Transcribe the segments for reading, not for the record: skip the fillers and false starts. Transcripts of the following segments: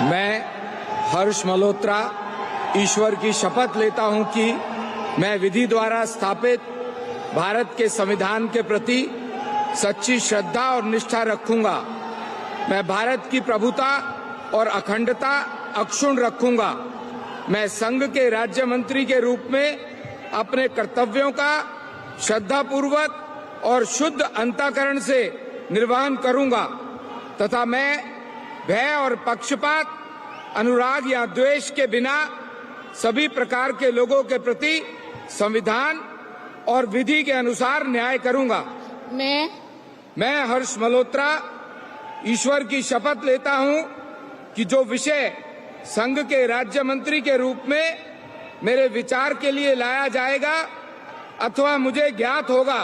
मैं हर्ष मल्होत्रा ईश्वर की शपथ लेता हूं कि मैं विधि द्वारा स्थापित भारत के संविधान के प्रति सच्ची श्रद्धा और निष्ठा रखूंगा। मैं भारत की प्रभुता और अखंडता अक्षुण्ण रखूंगा। मैं संघ के राज्य मंत्री के रूप में अपने कर्तव्यों का श्रद्धापूर्वक और शुद्ध अंतःकरण से निर्वहन करूंगा तथा मैं भय और पक्षपात, अनुराग या द्वेष के बिना सभी प्रकार के लोगों के प्रति संविधान और विधि के अनुसार न्याय करूंगा। मैं हर्ष मल्होत्रा ईश्वर की शपथ लेता हूं कि जो विषय संघ के राज्य मंत्री के रूप में मेरे विचार के लिए लाया जाएगा अथवा मुझे ज्ञात होगा,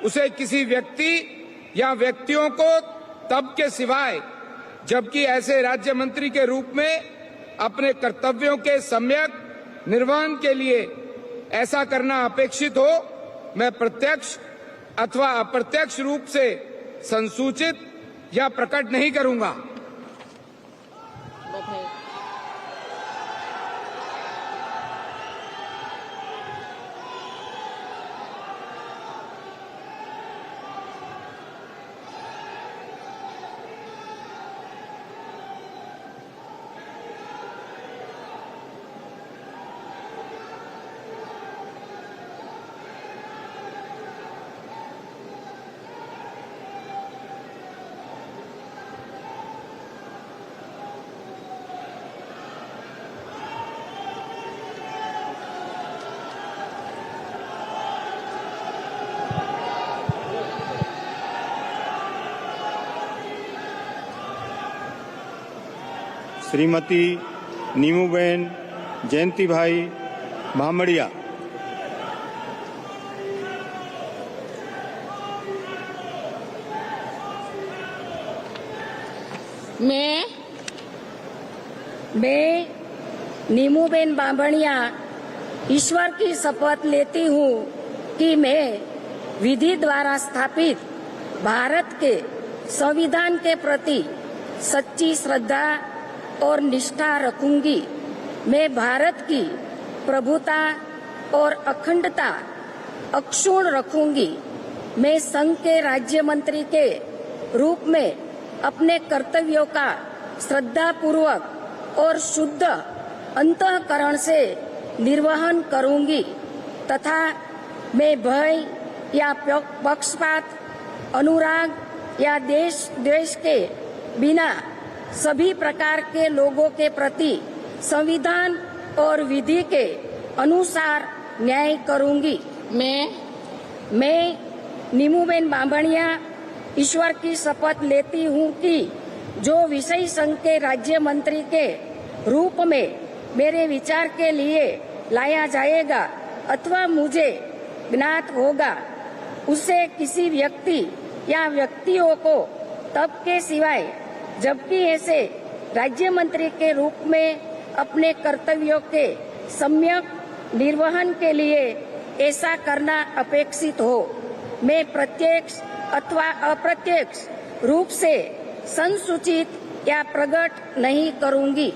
उसे किसी व्यक्ति या व्यक्तियों को तब के सिवाय जबकि ऐसे राज्य मंत्री के रूप में अपने कर्तव्यों के सम्यक निर्वहन के लिए ऐसा करना अपेक्षित हो, मैं प्रत्यक्ष अथवा अप्रत्यक्ष रूप से संसूचित या प्रकट नहीं करूंगा। श्रीमती नीमूबेन जयंतीभाई भामड़िया। मैं नीमूबेन बामणिया ईश्वर की शपथ लेती हूँ कि मैं विधि द्वारा स्थापित भारत के संविधान के प्रति सच्ची श्रद्धा और निष्ठा रखूंगी। मैं भारत की प्रभुता और अखंडता अक्षुण्ण रखूंगी। मैं संघ के राज्य मंत्री के रूप में अपने कर्तव्यों का श्रद्धापूर्वक और शुद्ध अंतःकरण से निर्वहन करूंगी तथा मैं भय या पक्षपात, अनुराग या द्वेष के बिना सभी प्रकार के लोगों के प्रति संविधान और विधि के अनुसार न्याय करूंगी। मैं नीमूबेन बामणिया ईश्वर की शपथ लेती हूँ कि जो विषय संघ के राज्य मंत्री के रूप में मेरे विचार के लिए लाया जाएगा अथवा मुझे ज्ञात होगा, उसे किसी व्यक्ति या व्यक्तियों को तब के सिवाय जबकि ऐसे राज्य मंत्री के रूप में अपने कर्तव्यों के सम्यक निर्वहन के लिए ऐसा करना अपेक्षित हो, मैं प्रत्यक्ष अथवा अप्रत्यक्ष रूप से संसूचित या प्रकट नहीं करूंगी।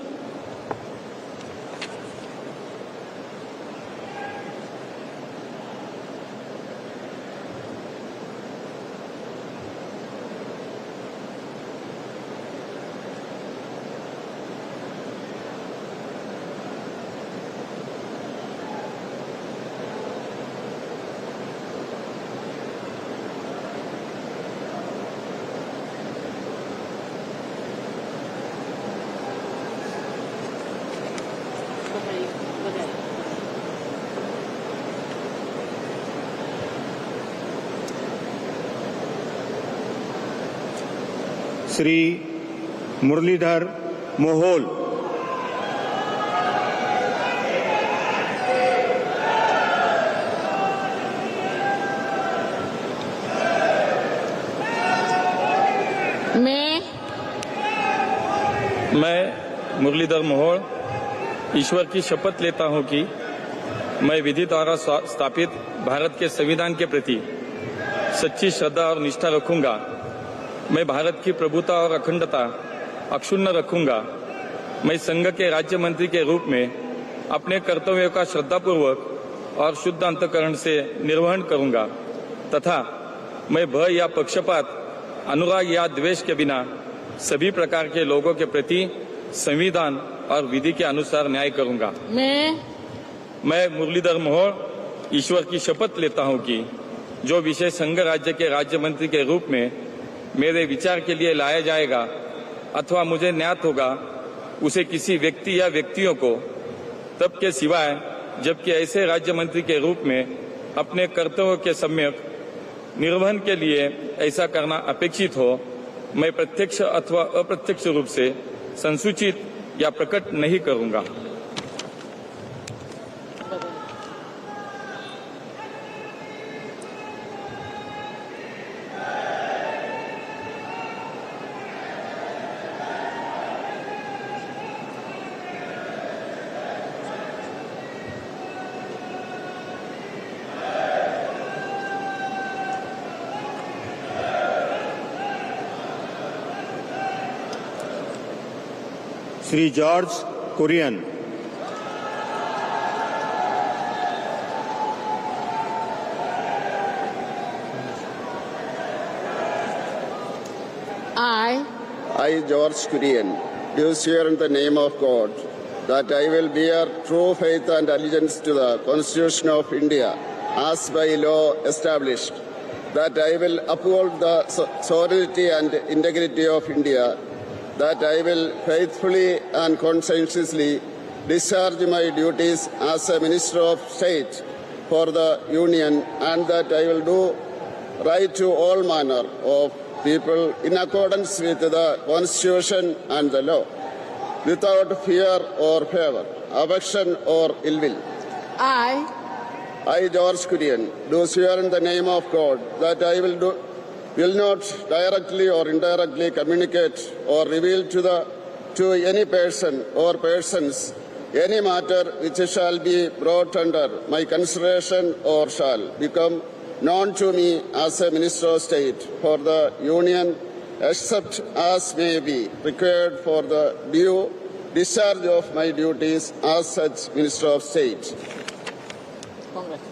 श्री मुरलीधर मोहोल। मैं मुरलीधर मोहोल ईश्वर की शपथ लेता हूं कि मैं विधि द्वारा स्थापित भारत के संविधान के प्रति सच्ची श्रद्धा और निष्ठा रखूंगा। मैं भारत की प्रभुता और अखंडता अक्षुण्ण रखूंगा। मैं संघ के राज्य मंत्री के रूप में अपने कर्तव्यों का श्रद्धापूर्वक और शुद्ध अंतःकरण से निर्वहन करूंगा तथा मैं भय या पक्षपात, अनुराग या द्वेष के बिना सभी प्रकार के लोगों के प्रति संविधान और विधि के अनुसार न्याय करूंगा। मैं मुरलीधर मोहोळ ईश्वर की शपथ लेता हूं कि जो विषय संघ राज्य के राज्य मंत्री के रूप में मेरे विचार के लिए लाया जाएगा अथवा मुझे ज्ञात होगा उसे किसी व्यक्ति या व्यक्तियों को तब के सिवाय जबकि ऐसे राज्य मंत्री के रूप में अपने कर्तव्यों के सम्यक निर्वहन के लिए ऐसा करना अपेक्षित हो, मैं प्रत्यक्ष अथवा अप्रत्यक्ष रूप से संसूचित या प्रकट नहीं करूंगा। Shri George Kurian. I, George Kurian, do swear in the name of God that I will bear true faith and allegiance to the Constitution of India as by law established, that I will uphold the sovereignty and integrity of India, that I will faithfully and conscientiously discharge my duties as a Minister of State for the Union, and that I will do right to all manner of people in accordance with the Constitution and the law, without fear or favor, affection or ill will. I, George Kurian, do swear in the name of God that I will not directly or indirectly communicate or reveal to any person or persons any matter which shall be brought under my consideration or shall become known to me as a Minister of State for the Union, except as may be required for the due discharge of my duties as such Minister of State. Congratulations.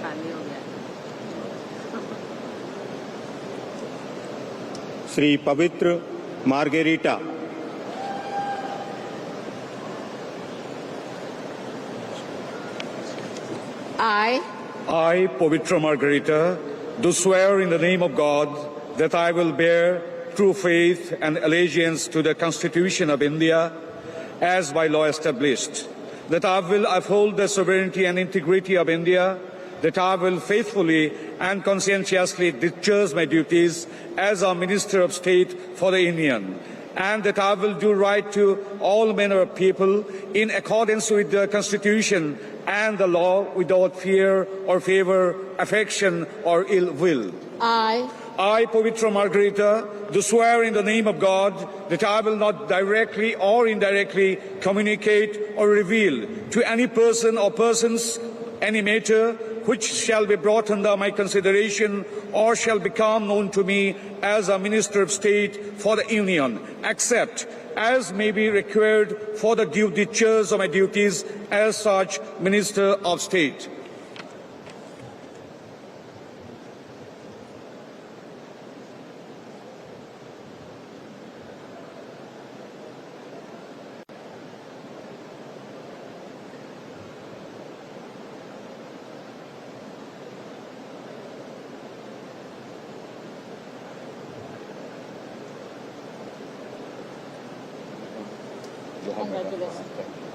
खाली हो गया। श्री पवित्र margherita. I, Pavitra Margarita, do swear in the name of God that I will bear true faith and allegiance to the Constitution of India as by law established, that I will uphold the sovereignty and integrity of India, that I will faithfully and conscientiously discharge my duties as a Minister of State for the Union, and that I will do right to all manner of people in accordance with the Constitution and the law without fear or favor, affection or ill will. I, Pavitra Margarita, do swear in the name of God that I will not directly or indirectly communicate or reveal to any person or persons any matter which shall be brought under my consideration or shall become known to me as a Minister of State for the Union, except as may be required for the due discharge of my duties as such Minister of State. Congratulations.